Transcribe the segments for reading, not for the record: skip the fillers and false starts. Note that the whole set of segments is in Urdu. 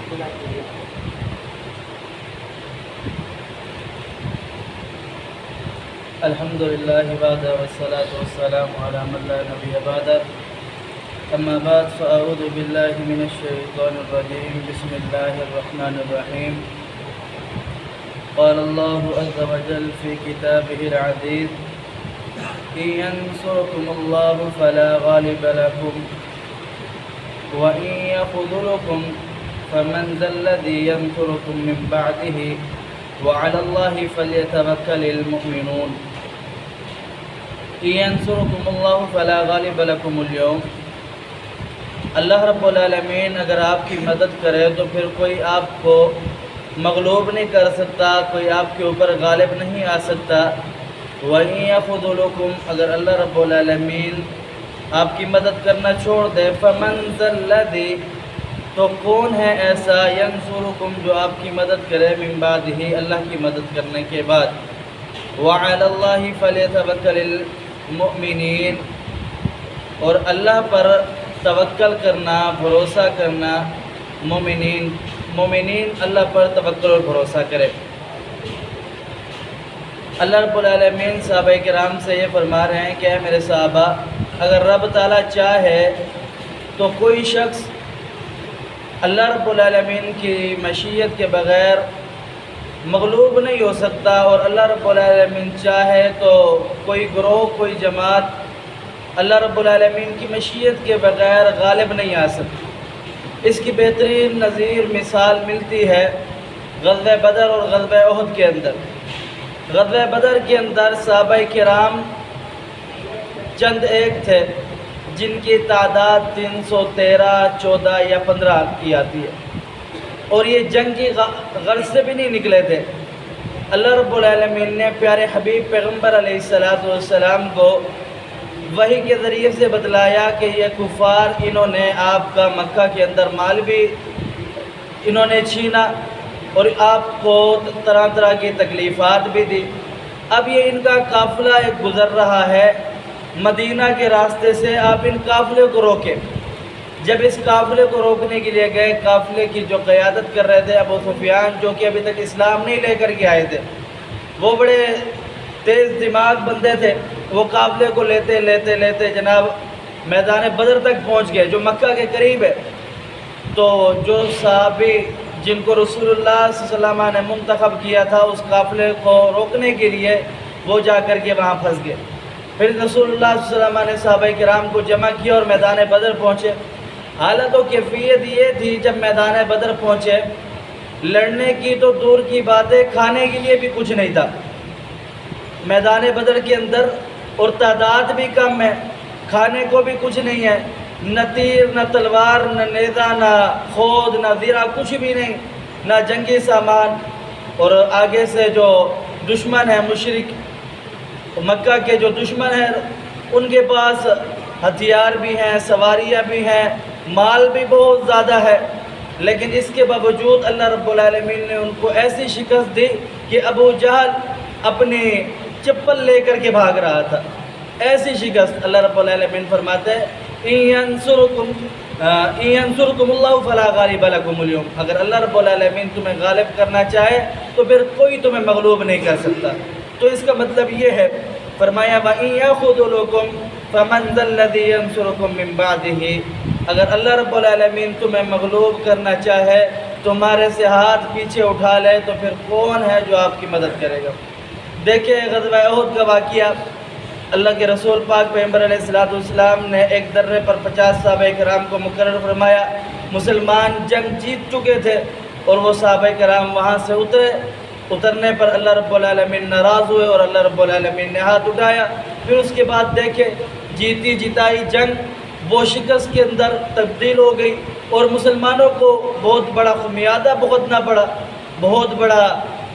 الحمد لله وحده والصلاة والسلام على من لا نبي بعده. أما بعد فأعوذ بالله من الشيطان الرجيم. بسم الله الرحمن الرحيم. قال الله عز وجل في كتابه العزيز: إن ينصركم الله فلا غالب لكم وإن يخذلكم فمن ذا الذي ينصركم من بعده وعلى الله فليتوكل المؤمنون. إن ينصركم الله فلا غالب لكم اليوم. اللہ رب العالمین اگر آپ کی مدد کرے تو پھر کوئی آپ کو مغلوب نہیں کر سکتا، کوئی آپ کے اوپر غالب نہیں آ سکتا. وَإِن يَخْذُلُكُمْ، اگر اللہ رب العالمین آپ کی مدد کرنا چھوڑ دے، فَمَنْ ذَا الَّذِي، تو کون ہے ایسا، يَنْصُرُكُمْ، جو آپ کی مدد کرے، مِن بَعْدِهِ، اللہ کی مدد کرنے کے بعد. وَعَلَى اللَّهِ فَلْيَتَوَكَّلِ الْمُؤْمِنِينَ، اور اللہ پر توکل کرنا، بھروسہ کرنا، مومنین اللہ پر توکل اور بھروسہ کرے. اللہ رب العالمین صحابہ کرام سے یہ فرما رہے ہیں کہ اے میرے صحابہ، اگر رب تعالیٰ چاہے تو کوئی شخص اللہ رب العالمین کی مشیت کے بغیر مغلوب نہیں ہو سکتا، اور اللہ رب العالمین چاہے تو کوئی گروہ، کوئی جماعت اللہ رب العالمین کی مشیت کے بغیر غالب نہیں آ سکتی. اس کی بہترین نظیر مثال ملتی ہے غزوہ بدر اور غزوہ احد کے اندر. غزوہ بدر کے اندر صحابہ کرام چند ایک تھے جن کی تعداد 313، 14 یا 15 کی آتی ہے، اور یہ جنگ کی غرض سے بھی نہیں نکلے تھے. اللہ رب العالمین نے پیارے حبیب پیغمبر علیہ السلام کو وحی کے ذریعے سے بتلایا کہ یہ کفار انہوں نے آپ کا مکہ کے اندر مال بھی انہوں نے چھینا اور آپ کو طرح طرح کی تکلیفات بھی دی. اب یہ ان کا قافلہ ایک گزر رہا ہے مدینہ کے راستے سے، آپ ان قافلے کو روکیں. جب اس قافلے کو روکنے کے لیے گئے، قافلے کی جو قیادت کر رہے تھے ابو سفیان، جو کہ ابھی تک اسلام نہیں لے کر کے آئے تھے، وہ بڑے تیز دماغ بندے تھے. وہ قافلے کو لیتے جناب میدان بدر تک پہنچ گئے جو مکہ کے قریب ہے. تو جو صحابی جن کو رسول اللہ صلی اللہ علیہ وسلم نے منتخب کیا تھا اس قافلے کو روکنے کے لیے، وہ جا کر کے وہاں پھنس گئے. پھر رسول اللہ صلی اللہ علیہ وسلم نے صحابہ کرام کو جمع کیا اور میدان بدر پہنچے. حالت و کیفیت یہ تھی، جب میدان بدر پہنچے، لڑنے کی تو دور کی باتیں، کھانے کے لیے بھی کچھ نہیں تھا میدان بدر کے اندر، اور تعداد بھی کم ہے، کھانے کو بھی کچھ نہیں ہے، نہ تیر، نہ تلوار، نہ نیزہ، نہ خود، نہ زرہ، کچھ بھی نہیں، نہ جنگی سامان. اور آگے سے جو دشمن ہے، مشرک مکہ کے جو دشمن ہیں، ان کے پاس ہتھیار بھی ہیں، سواریاں بھی ہیں، مال بھی بہت زیادہ ہے. لیکن اس کے باوجود اللہ رب العالمین نے ان کو ایسی شکست دی کہ ابو جہل اپنی چپل لے کر کے بھاگ رہا تھا. ایسی شکست. اللہ رب العالمین فرماتے ہیں إِن يَنْصُرْكُمُ اللَّهُ فَلَا غَالِبَ لَكُمُ الْيَوْمَ، اگر اللہ رب العالمین تمہیں غالب کرنا چاہے تو پھر کوئی تمہیں مغلوب نہیں کر سکتا. تو اس کا مطلب یہ ہے، فرمایا وَإِن يَخْذُلُكُمْ فَمَنْ ذَا الَّذِي يَنْصُرُكُمْ مِنْ بَعْدِهِ، اگر اللہ رب العالمین تمہیں مغلوب کرنا چاہے، تمہارے سے ہاتھ پیچھے اٹھا لے، تو پھر کون ہے جو آپ کی مدد کرے گا. دیکھیں غزوہ احد کا واقعہ، اللہ کے رسول پاک پیغمبر علیہ السلام نے ایک درے پر 50 صحابہ کرام کو مقرر فرمایا. مسلمان جنگ جیت چکے تھے اور وہ صحابہ کرام وہاں سے اترنے پر اللہ رب العالمین ناراض ہوئے اور اللہ رب العالمین نے ہاتھ اٹھایا. پھر اس کے بعد دیکھیں جیتی جتائی جنگ وہ شکست کے اندر تبدیل ہو گئی، اور مسلمانوں کو بہت بڑا خمیازہ بھگتنا پڑا، بہت بڑا.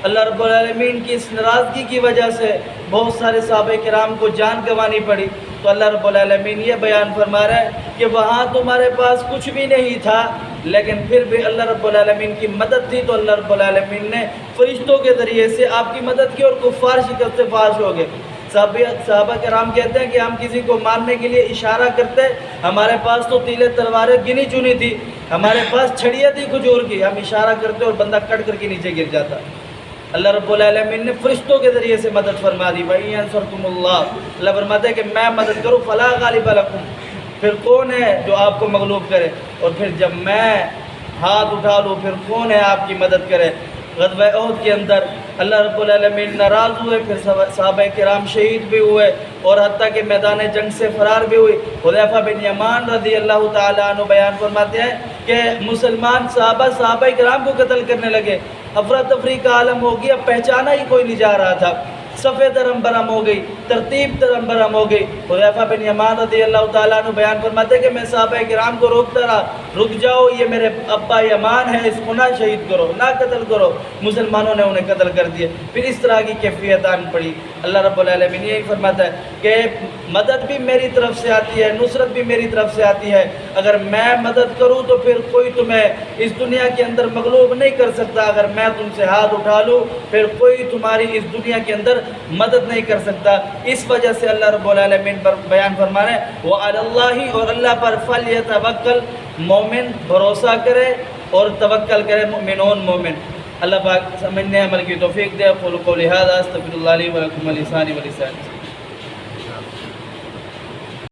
اللہ رب العالمین کی اس ناراضگی کی وجہ سے بہت سارے صحابہ کرام کو جان گنوانی پڑی. تو اللہ رب العالمین یہ بیان فرما رہا ہے کہ وہاں تمہارے پاس کچھ بھی نہیں تھا، لیکن پھر بھی اللہ رب العالمین کی مدد تھی، تو اللہ رب العالمین نے فرشتوں کے ذریعے سے آپ کی مدد کی اور کفار شکست سے فاش ہو گئے. صحابہ کرام کہتے ہیں کہ ہم کسی کو مارنے کے لیے اشارہ کرتے، ہمارے پاس تو تیلے تلواریں گنی چنی تھی، ہمارے پاس چھڑیاں تھی کھجور کی، ہم اشارہ کرتے اور بندہ کٹ کر کے نیچے گر جاتا۔ اللہ رب العالمین نے فرشتوں کے ذریعے سے مدد فرما دی۔ وَإِن يَنصُرْكُمُ اللَّهُ، اللہ فرماتا ہے کہ میں مدد کروں فَلَا غَالِبَ لَكُمْ، پھر کون ہے جو آپ کو مغلوب کرے، اور پھر جب میں ہاتھ اٹھا لوں پھر کون ہے آپ کی مدد کرے۔ غزوہ احد کے اندر اللہ رب العالمین ناراض ہوئے، پھر صحابہ کرام شہید بھی ہوئے، اور حتیٰ کہ میدان جنگ سے فرار بھی ہوئی۔ حذیفہ بن یمان رضی اللہ تعالیٰ عنہ بیان فرماتے ہیں کہ مسلمان صحابہ کرام کو قتل کرنے لگے، افراتفری کا عالم ہو گیا، پہچانا ہی کوئی نہیں جا رہا تھا، صفے درم برم ہو گئی، ترتیب درم برم ہو گئی۔ حذیفہ بن یمان رضی اللہ تعالیٰ عنہ بیان فرماتے کہ میں صحابہ کرام کو روکتا رہا، رک جاؤ، یہ میرے ابا یمان ہے، اس کو نہ شہید کرو، نہ قتل کرو۔ مسلمانوں نے انہیں قتل کر دیا۔ پھر اس طرح کی کیفیت آن پڑی۔ اللہ رب العالمین یہی فرماتا ہے کہ مدد بھی میری طرف سے آتی ہے، نصرت بھی میری طرف سے آتی ہے۔ اگر میں مدد کروں تو پھر کوئی تمہیں اس دنیا کے اندر مغلوب نہیں کر سکتا، اگر میں تم سے ہاتھ اٹھا لوں پھر کوئی تمہاری اس دنیا کے اندر مدد نہیں کر سکتا۔ اس وجہ سے اللہ رب العالمین پر بیان فرما رہے ہیں وَعَلَى اللَّهِ، اور اللہ پر فَلْيَتَوَكَّلْ، مومن بھروسہ کرے اور توکل کرے، مومنون مومن۔ اللہ پاک سمجھنے عمل کی توفیق دے۔ اقول قولی ھذا استغفر اللہ لی ولکم ولسانی ولسائر